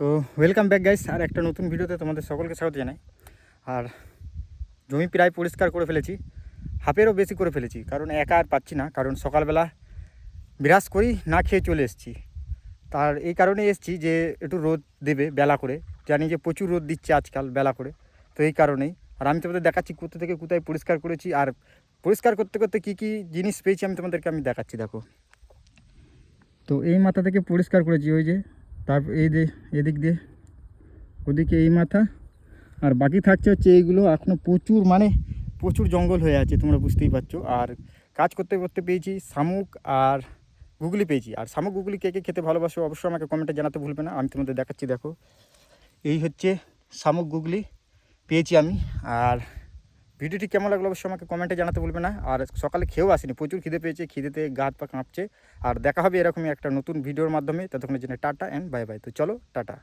তো welcome back guys, আর একটা নতুন ভিডিওতে তোমাদের সকলকে স্বাগত জানাই। আর জমি প্রায় পরিষ্কার করে ফেলেছি, হাফেরও বেশি করে ফেলেছি, কারণ একা আর পাচ্ছি না। কারণ সকালবেলা বিরাজ করি না খেয়ে চলে এসেছি। তার এই কারণে এসেছি যে একটু রোদ দেবে বেলা করে, জানি যে প্রচুর রোদ দিচ্ছে আজকাল বেলা করে। তো এই কারণেই আর আমি তোমাদের দেখাচ্ছি কোথা থেকে কোথায় পরিষ্কার করেছি, আর পরিষ্কার করতে করতে কী কী জিনিস পেয়েছি আমি দেখাচ্ছি। দেখো, তো এই মাথা থেকে পরিষ্কার করেছি, ওই যে তারপর এদিক দিয়ে ওদিকে এই মাথা, আর বাকি থাকছে হচ্ছে এইগুলো। এখনও প্রচুর জঙ্গল হয়ে আছে, তোমরা বুঝতেই পারছো। আর কাজ করতে করতে পেয়েছি শামুক আর গুগলি পেয়েছি। আর শামুক গুগলি কে কে খেতে ভালোবাসো অবশ্যই আমাকে কমেন্টে জানাতে ভুলবে না। আমি তোমাদের দেখাচ্ছি, দেখো এই হচ্ছে শামুক গুগলি পেয়েছি আমি। আর ভিডিওটি কেমন লাগলো অবশ্যই আমাকে কমেন্টে জানাতে ভুলবে না। আর সকালে খেয়েও আসিনি, প্রচুর খিদে পেয়েছে, খিদেতে গা হাত পা কাঁপছে। আর দেখা হবে এরকমই একটা নতুন ভিডিওর মাধ্যমে। ততক্ষণের জন্য টাটা অ্যান্ড বাই বাই। তো চলো টাটা।